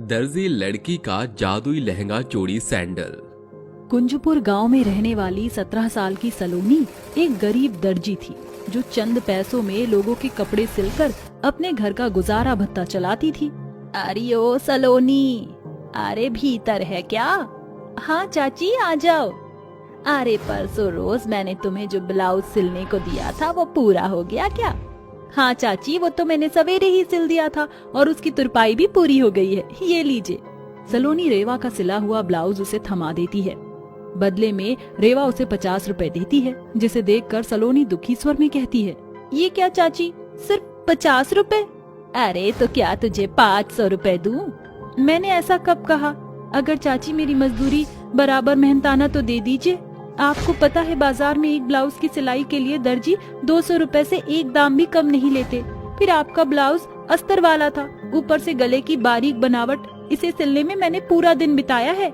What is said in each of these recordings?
दर्जी लड़की का जादुई लहंगा चोरी सैंडल। कुंजपुर गांव में रहने वाली 17 साल की सलोनी एक गरीब दर्जी थी जो चंद पैसों में लोगों के कपड़े सिलकर अपने घर का गुजारा भत्ता चलाती थी। अरे ओ सलोनी, अरे भीतर है क्या? हाँ चाची आ जाओ। अरे परसों रोज मैंने तुम्हें जो ब्लाउज सिलने को दिया था वो पूरा हो गया क्या? हाँ चाची, वो तो मैंने सवेरे ही सिल दिया था और उसकी तुरपाई भी पूरी हो गई है, ये लीजिए। सलोनी रेवा का सिला हुआ ब्लाउज उसे थमा देती है। बदले में रेवा उसे 50 रुपए देती है, जिसे देखकर सलोनी दुखी स्वर में कहती है, ये क्या चाची, सिर्फ 50 रुपए? अरे तो क्या तुझे 500 रुपए दूं? मैंने ऐसा कब कहा? अगर चाची मेरी मजदूरी बराबर मेहनताना तो दे दीजिए। आपको पता है बाजार में एक ब्लाउज की सिलाई के लिए दर्जी 200 रुपए से एक दाम भी कम नहीं लेते। फिर आपका ब्लाउज अस्तर वाला था, ऊपर से गले की बारीक बनावट, इसे सिलने में मैंने पूरा दिन बिताया है।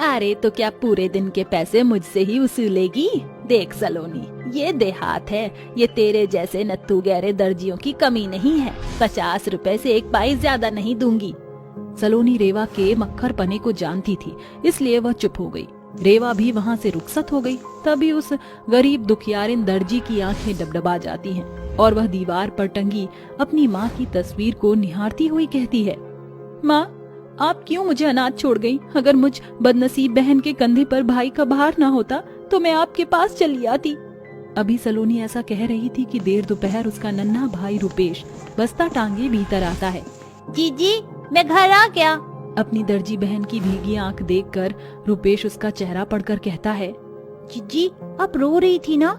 अरे तो क्या पूरे दिन के पैसे मुझसे ही वसूलेगी? देख सलोनी, ये देहात है, ये तेरे जैसे नत्थू गहरे दर्जियों की कमी नहीं है। 50 रुपए से एक पाई ज्यादा नहीं दूंगी। सलोनी रेवा के मक्खर पने को जानती थी, इसलिए वह चुप हो गई। रेवा भी वहाँ से रुखसत हो गई। तभी उस गरीब दुखियारिन दर्जी की आंखें डबडबा जाती हैं और वह दीवार पर टंगी अपनी माँ की तस्वीर को निहारती हुई कहती है, माँ आप क्यों मुझे अनाथ छोड़ गई? अगर मुझ बदनसीब बहन के कंधे पर भाई का भार न होता तो मैं आपके पास चली आती। अभी सलोनी ऐसा कह रही थी कि देर दोपहर उसका नन्हा भाई रुपेश बस्ता टांगे भीतर आता है। जीजी मैं घर आ गया। अपनी दर्जी बहन की भीगी आंख देखकर रुपेश उसका चेहरा पढ़कर कहता है, जीजी आप रो रही थी ना?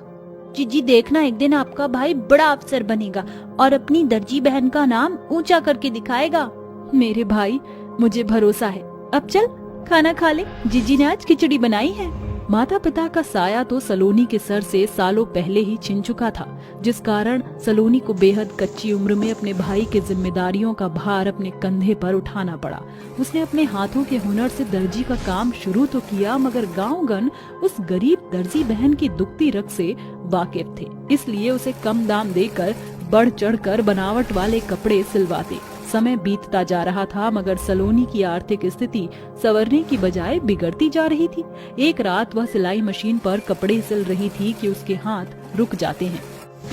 जीजी देखना, एक दिन आपका भाई बड़ा अफसर बनेगा और अपनी दर्जी बहन का नाम ऊंचा करके दिखाएगा। मेरे भाई, मुझे भरोसा है। अब चल खाना खा ले, जीजी ने आज खिचड़ी बनाई है। माता पिता का साया तो सलोनी के सर से सालों पहले ही छिन चुका था, जिस कारण सलोनी को बेहद कच्ची उम्र में अपने भाई के जिम्मेदारियों का भार अपने कंधे पर उठाना पड़ा। उसने अपने हाथों के हुनर से दर्जी का काम शुरू तो किया, मगर गांवगन उस गरीब दर्जी बहन की दुखती रग से वाकिफ थे, इसलिए उसे कम दाम देकर बढ़ चढ़कर बनावट वाले कपड़े सिलवाते। समय बीतता जा रहा था, मगर सलोनी की आर्थिक स्थिति संवरने की बजाय बिगड़ती जा रही थी। एक रात वह सिलाई मशीन पर कपड़े सिल रही थी कि उसके हाथ रुक जाते हैं।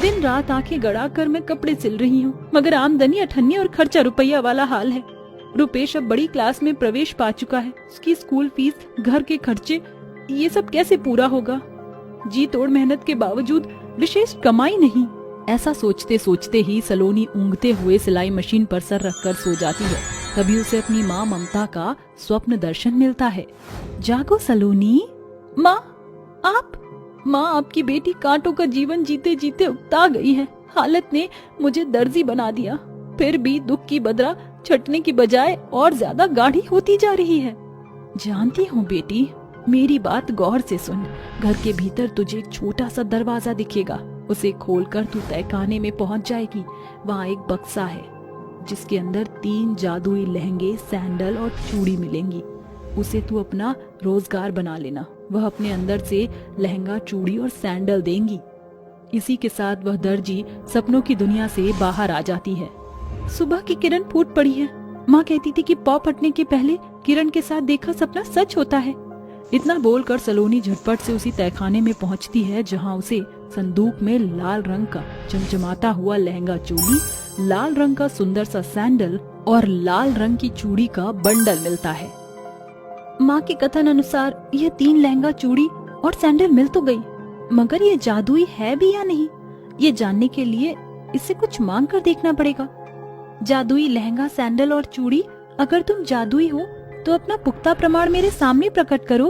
दिन रात आंखें गड़ाकर मैं कपड़े सिल रही हूँ, मगर आमदनी अठन्नी और खर्चा रुपया वाला हाल है। रुपेश अब बड़ी क्लास में प्रवेश पा चुका है, उसकी स्कूल फीस, घर के खर्चे, ये सब कैसे पूरा होगा? जी तोड़ मेहनत के बावजूद विशेष कमाई नहीं। ऐसा सोचते सोचते ही सलोनी ऊँघते हुए सिलाई मशीन पर सर रखकर सो जाती है। तभी उसे अपनी माँ ममता का स्वप्न दर्शन मिलता है। जागो सलोनी। माँ आप? माँ, आपकी बेटी कांटों का जीवन जीते जीते उकता गई है। हालत ने मुझे दर्जी बना दिया, फिर भी दुख की बदरा छटने की बजाय और ज्यादा गाढ़ी होती जा रही है। जानती हूँ बेटी, मेरी बात गौर से सुन। घर के भीतर तुझे एक छोटा सा दरवाजा दिखेगा, उसे खोलकर तू तहखाने में पहुंच जाएगी। वहाँ एक बक्सा है जिसके अंदर 3 जादुई लहंगे, सैंडल और चूड़ी मिलेंगी। उसे तू अपना रोजगार बना लेना। वह अपने अंदर से लहंगा, चूड़ी और सैंडल देंगी। इसी के साथ वह दर्जी सपनों की दुनिया से बाहर आ जाती है। सुबह की किरण फूट पड़ी है। माँ कहती थी कि पौ फटने के पहले किरण के साथ देखा सपना सच होता है। इतना बोलकर सलोनी झटपट से उसी तहखाने में पहुंचती है, जहां उसे संदूक में लाल रंग का चमचमाता हुआ लहंगा चोली, लाल रंग का सुंदर सा सैंडल और लाल रंग की चूड़ी का बंडल मिलता है। माँ के कथन अनुसार यह 3 लहंगा, चूड़ी और सैंडल मिल तो गई, मगर ये जादुई है भी या नहीं, ये जानने के लिए इसे कुछ मांग कर देखना पड़ेगा। जादुई लहंगा, सैंडल और चूड़ी, अगर तुम जादुई हो तो अपना पुख्ता प्रमाण मेरे सामने प्रकट करो।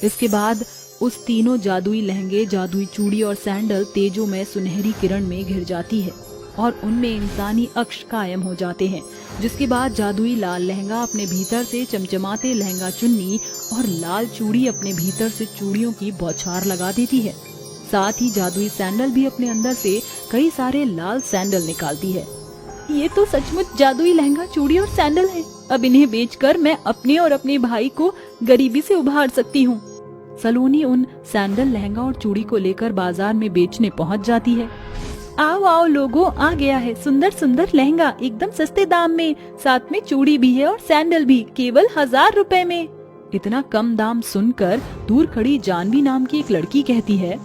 इसके बाद उस तीनों जादुई लहंगे, जादुई चूड़ी और सैंडल तेजोमय सुनहरी किरण में घिर जाती है और उनमें इंसानी अक्ष कायम हो जाते हैं। जिसके बाद जादुई लाल लहंगा अपने भीतर से चमचमाते लहंगा चुन्नी और लाल चूड़ी अपने भीतर से चूड़ियों की बौछार लगा देती है। साथ ही जादुई सैंडल भी अपने अंदर से कई सारे लाल सैंडल निकालती है। ये तो सचमुच जादुई लहंगा, चूड़ी और सैंडल है। अब इन्हें बेचकर मैं अपने और अपने भाई को गरीबी से उभार सकती हूँ। सलोनी उन सैंडल, लहंगा और चूड़ी को लेकर बाजार में बेचने पहुँच जाती है। आओ आओ लोगों, आ गया है सुंदर सुंदर लहंगा एकदम सस्ते दाम में, साथ में चूड़ी भी है और सैंडल भी, केवल 1000 रुपए में। इतना कम दाम सुनकर दूर खड़ी जानवी नाम की एक लड़की कहती है,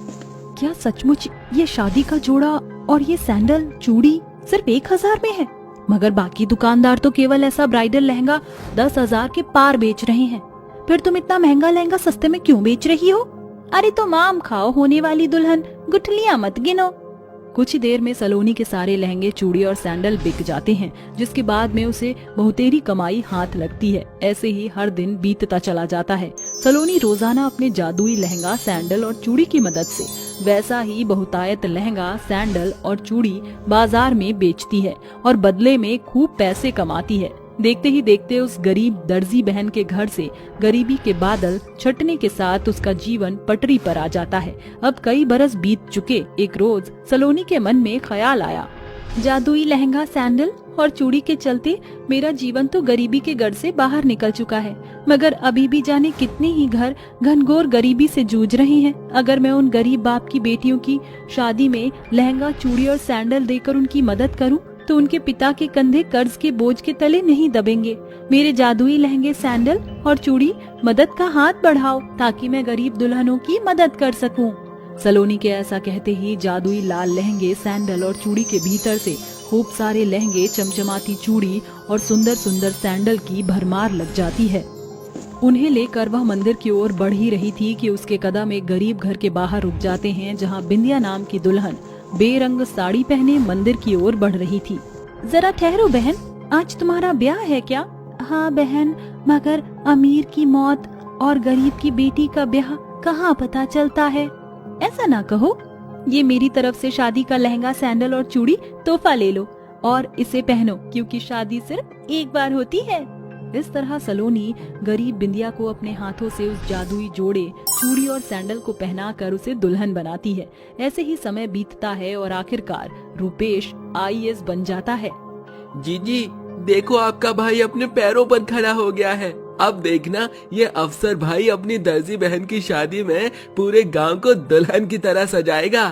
क्या सचमुच ये शादी का जोड़ा और ये सैंडल चूड़ी सिर्फ 1000 में है? मगर बाकी दुकानदार तो केवल ऐसा ब्राइडल लहंगा 10,000 के पार बेच रहे हैं। फिर तुम इतना महंगा लहंगा सस्ते में क्यों बेच रही हो? अरे तो माम खाओ होने वाली दुल्हन, गुठलियां मत गिनो। कुछ ही देर में सलोनी के सारे लहंगे, चूड़ी और सैंडल बिक जाते हैं, जिसके बाद में उसे बहुतेरी कमाई हाथ लगती है। ऐसे ही हर दिन बीतता चला जाता है। सलोनी रोजाना अपने जादुई लहंगा, सैंडल और चूड़ी की मदद से वैसा ही बहुतायत लहंगा, सैंडल और चूड़ी बाजार में बेचती है और बदले में खूब पैसे कमाती है। देखते ही देखते उस गरीब दर्जी बहन के घर से गरीबी के बादल छटने के साथ उसका जीवन पटरी पर आ जाता है। अब कई बरस बीत चुके। एक रोज सलोनी के मन में ख्याल आया, जादुई लहंगा, सैंडल और चूड़ी के चलते मेरा जीवन तो गरीबी के गढ़ से बाहर निकल चुका है, मगर अभी भी जाने कितने ही घर घनघोर गरीबी से जूझ रहे हैं। अगर मैं उन गरीब बाप की बेटियों की शादी में लहंगा, चूड़ी और सैंडल देकर उनकी मदद करूं, तो उनके पिता के कंधे कर्ज के बोझ के तले नहीं दबेंगे। मेरे जादुई लहंगे, सैंडल और चूड़ी मदद का हाथ बढ़ाओ ताकि मैं गरीब दुल्हनों की मदद कर सकूं। सलोनी के ऐसा कहते ही जादुई लाल लहंगे, सैंडल और चूड़ी के भीतर से खूब सारे लहंगे, चमचमाती चूड़ी और सुंदर सुंदर सैंडल की भरमार लग जाती है। उन्हें लेकर वह मंदिर की ओर बढ़ ही रही थी कि उसके कदम एक गरीब घर के बाहर रुक जाते हैं, जहां बिंदिया नाम की दुल्हन बेरंग साड़ी पहने मंदिर की ओर बढ़ रही थी। जरा ठहरो बहन, आज तुम्हारा ब्याह है क्या? हाँ बहन, मगर अमीर की मौत और गरीब की बेटी का ब्याह कहाँ पता चलता है। ऐसा ना कहो, ये मेरी तरफ से शादी का लहंगा, सैंडल और चूड़ी तोहफा ले लो और इसे पहनो, क्योंकि शादी सिर्फ एक बार होती है। इस तरह सलोनी गरीब बिंदिया को अपने हाथों से उस जादुई जोड़े, चूड़ी और सैंडल को पहनाकर उसे दुल्हन बनाती है। ऐसे ही समय बीतता है और आखिरकार रूपेश IAS बन जाता है। जीजी देखो, आपका भाई अपने पैरों पर खड़ा हो गया है। अब देखना, ये अफसर भाई अपनी दर्जी बहन की शादी में पूरे गांव को दुल्हन की तरह सजाएगा।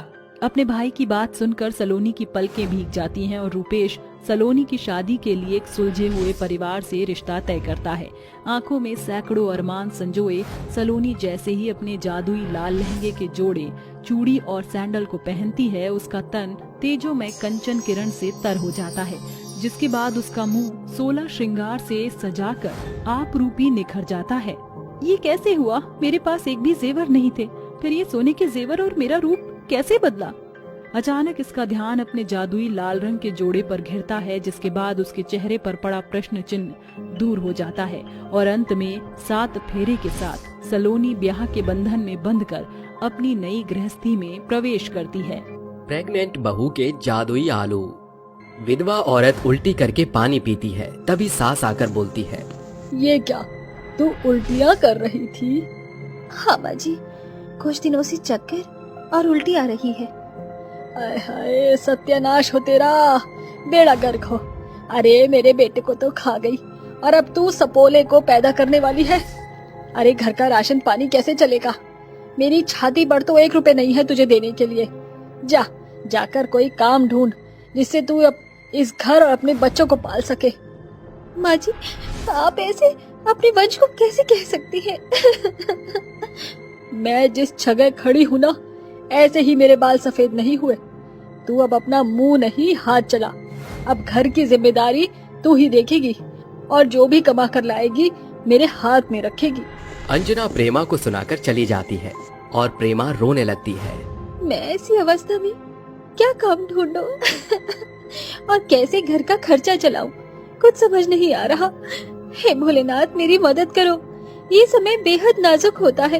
अपने भाई की बात सुनकर सलोनी की पलकें भीग जाती हैं और रूपेश सलोनी की शादी के लिए एक सुलझे हुए परिवार से रिश्ता तय करता है। आंखों में सैकड़ों अरमान संजोए सलोनी जैसे ही अपने जादुई लाल लहंगे के जोड़े, चूड़ी और सैंडल को पहनती है, उसका तन तेजोमय कंचन किरण से तर हो जाता है, जिसके बाद उसका मुंह 16 श्रृंगार से सजाकर आप रूपी निखर जाता है। ये कैसे हुआ? मेरे पास एक भी जेवर नहीं थे, फिर ये सोने के जेवर और मेरा रूप कैसे बदला? अचानक इसका ध्यान अपने जादुई लाल रंग के जोड़े पर घिरता है, जिसके बाद उसके चेहरे पर पड़ा प्रश्न चिन्ह दूर हो जाता है और अंत में 7 फेरे के साथ सलोनी ब्याह के बंधन में बंधकर अपनी नई गृहस्थी में प्रवेश करती है। प्रेग्नेंट बहू के जादुई आलू। विधवा औरत उल्टी करके पानी पीती है, तभी सास आकर बोलती है, ये क्या, तू उल्टियाँ कर रही थी? हाँ बाजी, कुछ दिनों से चक्कर और उल्टी आ रही है। हाय हाय, सत्यानाश हो तेरा, बेड़ा गर्क हो। अरे मेरे बेटे को तो खा गई और अब तू सपोले को पैदा करने वाली है। अरे घर का राशन पानी कैसे चलेगा? मेरी छाती पर तो 1 रुपए नहीं है तुझे देने के लिए। जाकर कोई काम ढूंढ जिससे तू इस घर और अपने बच्चों को पाल सके। माँ जी, आप ऐसे अपने वंश को कैसे कह सकती हैं? मैं जिस जगह खड़ी हूँ ना, ऐसे ही मेरे बाल सफेद नहीं हुए। तू अब अपना मुंह नहीं हाथ चला। अब घर की जिम्मेदारी तू ही देखेगी और जो भी कमा कर लाएगी मेरे हाथ में रखेगी। अंजना प्रेमा को सुनाकर चली जाती है और प्रेमा रोने लगती है। मैं ऐसी अवस्था में क्या काम ढूंढूं और कैसे घर का खर्चा चलाऊं, कुछ समझ नहीं आ रहा। हे भोलेनाथ, मेरी मदद करो, ये समय बेहद नाजुक होता है।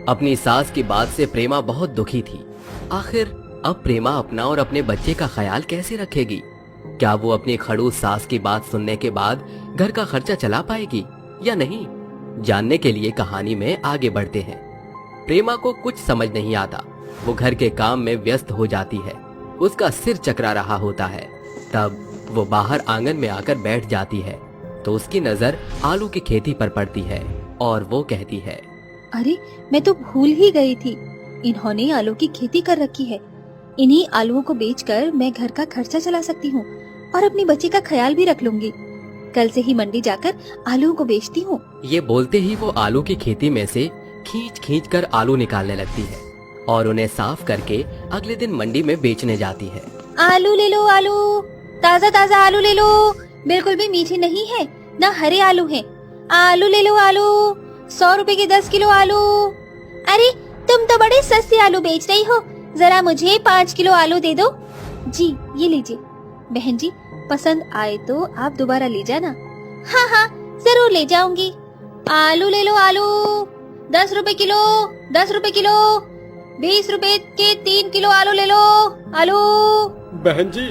अपनी सास की बात से प्रेमा बहुत दुखी थी। आखिर अब प्रेमा अपना और अपने बच्चे का ख्याल कैसे रखेगी? क्या वो अपनी खड़ूस सास की बात सुनने के बाद घर का खर्चा चला पाएगी या नहीं? जानने के लिए कहानी में आगे बढ़ते हैं। प्रेमा को कुछ समझ नहीं आता। वो घर के काम में व्यस्त हो जाती है। उसका सिर चकरा रहा होता है। तब वो बाहर आंगन में आकर बैठ जाती है तो उसकी नजर आलू की खेती पर पड़ती है और वो कहती है, अरे मैं तो भूल ही गई थी, इन्होंने आलू की खेती कर रखी है। इन्हीं आलूओं को बेचकर मैं घर का खर्चा चला सकती हूँ और अपने बच्चे का ख्याल भी रख लूंगी। कल से ही मंडी जाकर आलूओं को बेचती हूँ। ये बोलते ही वो आलू की खेती में से खींच खींच कर आलू निकालने लगती है और उन्हें साफ करके अगले दिन मंडी में बेचने जाती है। आलू ले लो, आलू ताजा ताजा आलू ले लो, बिल्कुल भी मीठे नहीं है, ना हरे आलू हैं। आलू ले लो, आलू 100 रुपए के 10 किलो आलू। अरे तुम तो बड़े सस्ते आलू बेच रही हो, जरा मुझे 5 किलो आलू दे दो। जी ये लीजिए। बहन जी पसंद आए तो आप दोबारा ले जाना। हाँ हाँ जरूर ले जाऊंगी। आलू ले लो, आलू 10 रुपए किलो, 10 रुपए किलो, 20 रुपए के 3 किलो आलू ले लो। आलू बहन जी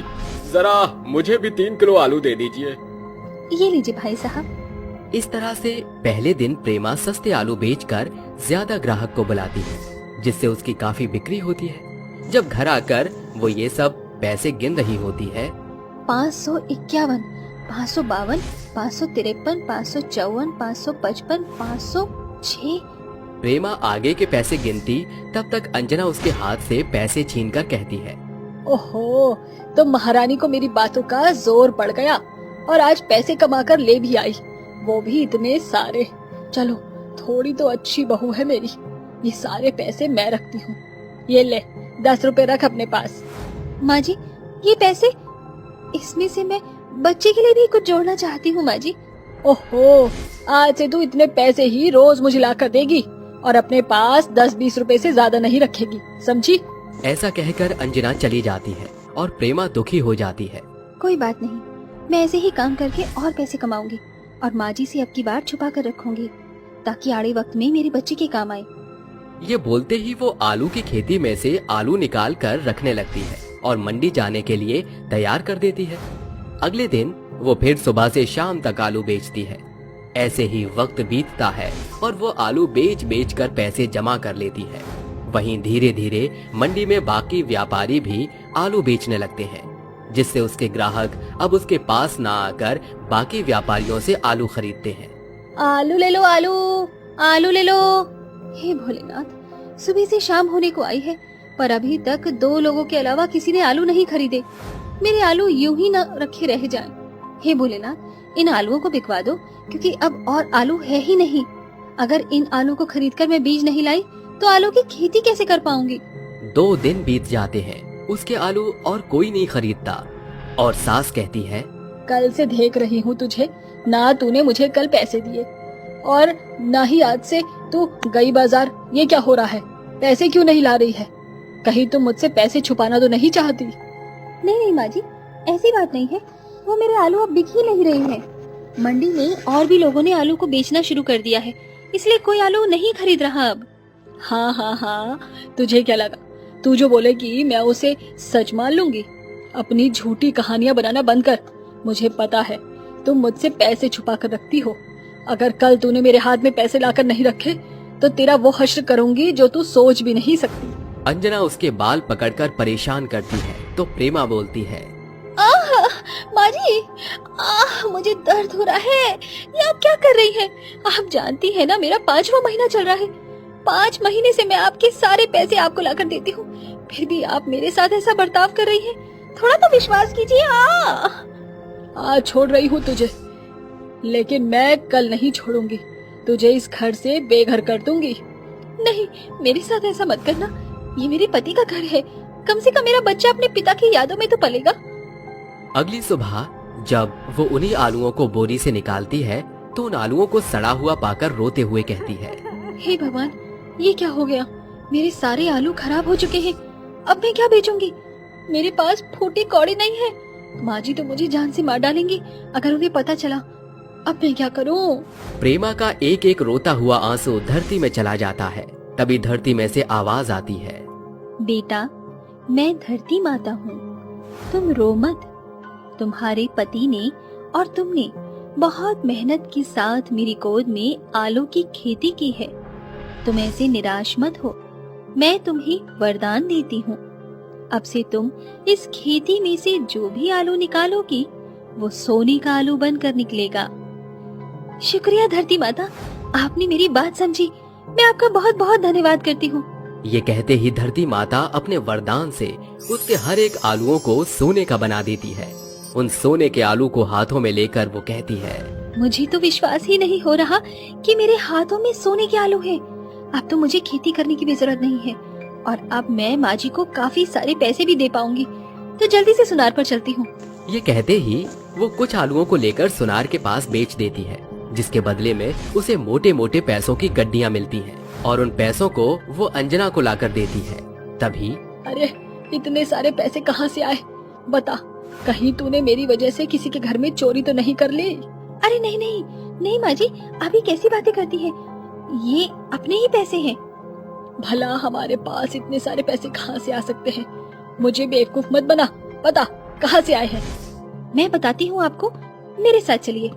जरा मुझे भी 3 किलो आलू दे दीजिए। ये लीजिए भाई साहब। इस तरह से पहले दिन प्रेमा सस्ते आलू बेचकर ज्यादा ग्राहक को बुलाती है, जिससे उसकी काफी बिक्री होती है। जब घर आकर वो ये सब पैसे गिन रही होती है 551, 552, 553, 554, 555, 506। प्रेमा आगे के पैसे गिनती तब तक अंजना उसके हाथ से पैसे छीनकर कहती है, ओहो, तो महारानी को मेरी बातों का जोर पड़ गया और आज पैसे कमाकर ले भी आई, वो भी इतने सारे। चलो थोड़ी तो अच्छी बहू है मेरी, ये सारे पैसे मैं रखती हूँ। ये ले 10 रुपए रख अपने पास। माँ जी ये पैसे, इसमें से मैं बच्चे के लिए भी कुछ जोड़ना चाहती हूँ माँ जी। ओहो, आज से तू इतने पैसे ही रोज मुझे ला कर देगी और अपने पास 10-20 रुपए से ज्यादा नहीं रखेगी, समझी? ऐसा कहकर अंजना चली जाती है और प्रेमा दुखी हो जाती है। कोई बात नहीं, मैं ऐसे ही काम करके और पैसे कमाऊंगी और माँ जी से अब की बार छुपा कर रखूंगी ताकि आड़े वक्त में मेरे बच्चे के काम आए। ये बोलते ही वो आलू की खेती में से आलू निकाल कर रखने लगती है और मंडी जाने के लिए तैयार कर देती है। अगले दिन वो फिर सुबह से शाम तक आलू बेचती है। ऐसे ही वक्त बीतता है और वो आलू बेच बेच कर पैसे जमा कर लेती है। वहीं धीरे धीरे मंडी में बाकी व्यापारी भी आलू बेचने लगते हैं, जिससे उसके ग्राहक अब उसके पास ना आकर बाकी व्यापारियों से आलू खरीदते हैं। आलू ले लो, आलू आलू ले लो। हे भोलेनाथ, सुबह से शाम होने को आई है पर अभी तक 2 लोगों के अलावा किसी ने आलू नहीं खरीदे। मेरे आलू यूं ही न रखे रह जाएं। हे भोलेनाथ, इन आलूओं को बिकवा दो क्योंकि अब और आलू है ही नहीं। अगर इन आलू को खरीदकर मैं बीज नहीं लाई तो आलू की खेती कैसे कर पाऊंगी? 2 दिन बीत जाते हैं, उसके आलू और कोई नहीं खरीदता और सास कहती है, कल से देख रही हूँ तुझे, ना तूने मुझे कल पैसे दिए और ना ही आज से तू गई बाजार। ये क्या हो रहा है? पैसे क्यों नहीं ला रही है? कहीं तुम मुझसे पैसे छुपाना तो नहीं चाहती? नहीं नहीं माँ जी, ऐसी बात नहीं है। वो मेरे आलू अब बिक ही नहीं रहे हैं। मंडी में और भी लोगों ने आलू को बेचना शुरू कर दिया है, इसलिए कोई आलू नहीं खरीद रहा अब। हाँ हाँ हाँ, तुझे क्या लगा तू जो बोलेगी मैं उसे सच मान लूंगी? अपनी झूठी कहानियां बनाना बंद कर। मुझे पता है तुम मुझसे पैसे छुपा कर रखती हो। अगर कल तूने मेरे हाथ में पैसे लाकर नहीं रखे तो तेरा वो हश्र करूंगी जो तू सोच भी नहीं सकती। अंजना उसके बाल पकड़कर परेशान करती है तो प्रेमा बोलती है, माँ जी, मुझे दर्द हो रहा है। ये आप क्या कर रही हैं? आप जानती हैं ना मेरा 5वां महीना चल रहा है। 5 महीने से मैं आपके सारे पैसे आपको लाकर देती हूँ, फिर भी आप मेरे साथ ऐसा बर्ताव कर रही हैं। थोड़ा तो विश्वास कीजिए। आज छोड़ रही हूँ तुझे, लेकिन मैं कल नहीं छोड़ूंगी। तुझे इस घर से बेघर कर दूंगी। नहीं, मेरे साथ ऐसा मत करना। ये मेरे पति का घर है, कम से कम मेरा बच्चा अपने पिता की यादों में तो पलेगा। अगली सुबह जब वो उन्हीं आलूओं को बोरी से निकालती है तो उन आलूओं को सड़ा हुआ पाकर रोते हुए कहती है, हे भगवान, ये क्या हो गया? मेरे सारे आलू खराब हो चुके हैं। अब मैं क्या बेचूंगी? मेरे पास फूटी कौड़ी नहीं है। माँ जी तो मुझे जान से मार डालेंगी अगर उन्हें पता चला। अब मैं क्या करूं? प्रेमा का एक एक रोता हुआ आंसू धरती में चला जाता है। तभी धरती में से आवाज आती है, बेटा, मैं धरती माता हूँ, तुम रो मत। तुम्हारे पति ने और तुमने बहुत मेहनत के साथ मेरी गोद में आलू की खेती की है। तुम ऐसे निराश मत हो। मैं तुम्हें वरदान देती हूँ, अब से तुम इस खेती में से जो भी आलू निकालोगी वो सोने का आलू बनकर निकलेगा। शुक्रिया धरती माता, आपने मेरी बात समझी। मैं आपका बहुत बहुत धन्यवाद करती हूँ। ये कहते ही धरती माता अपने वरदान से उसके हर एक आलुओं को सोने का बना देती है। उन सोने के आलू को हाथों में लेकर वो कहती है, मुझे तो विश्वास ही नहीं हो रहा कि मेरे हाथों में सोने के आलू हैं। अब तो मुझे खेती करने की भी जरूरत नहीं है और अब मैं माँ जी को काफी सारे पैसे भी दे पाऊंगी। तो जल्दी से सुनार पर चलती हूँ। ये कहते ही वो कुछ आलुओं को लेकर सुनार के पास बेच देती है, जिसके बदले में उसे मोटे मोटे पैसों की गड्डियाँ मिलती हैं और उन पैसों को वो अंजना को लाकर देती है। तभी अरे इतने सारे पैसे कहाँ से आए? बता, कहीं तूने मेरी वजह से किसी के घर में चोरी तो नहीं कर ली? अरे नहीं नहीं नहीं माँ जी, अभी कैसी बातें करती है, ये अपने ही पैसे हैं। भला हमारे पास इतने सारे पैसे कहाँ से आ सकते हैं? मुझे बेवकूफ मत बना, बता कहाँ से आए हैं? मैं बताती हूँ आपको, मेरे साथ चलिए।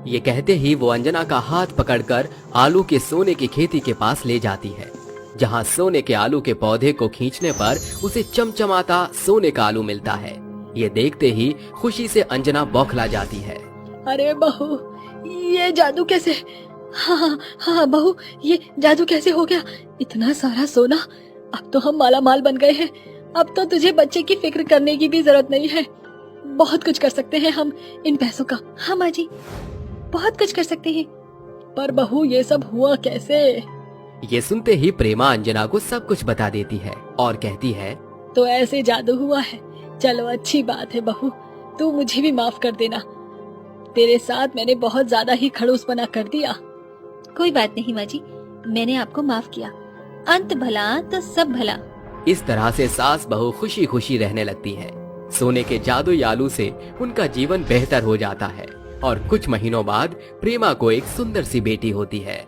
ये कहते ही वो अंजना का हाथ पकड़कर आलू के सोने की खेती के पास ले जाती है, जहाँ सोने के आलू के पौधे को खींचने पर उसे चमचमाता सोने का आलू मिलता है। ये देखते ही खुशी से अंजना बौखला जाती है। अरे बहू, ये जादू कैसे? हाँ हाँ बहू, ये जादू कैसे हो गया? इतना सारा सोना, अब तो हम माला माल बन गए हैं। अब तो तुझे बच्चे की फिक्र करने की भी जरूरत नहीं है। बहुत कुछ कर सकते हैं हम इन पैसों का। हाँ माँ जी, बहुत कुछ कर सकते हैं। पर बहू, ये सब हुआ कैसे? ये सुनते ही प्रेमा अंजना को सब कुछ बता देती है और कहती है, तो ऐसे जादू हुआ है। चलो अच्छी बात है बहू, तू मुझे भी माफ कर देना। तेरे साथ मैंने बहुत ज्यादा ही खड़ूसपना कर दिया। कोई बात नहीं माँ जी, मैंने आपको माफ किया। अंत भला तो सब भला। इस तरह से सास बहू खुशी खुशी रहने लगती है। सोने के जादुई आलू से उनका जीवन बेहतर हो जाता है और कुछ महीनों बाद प्रेमा को एक सुंदर सी बेटी होती है।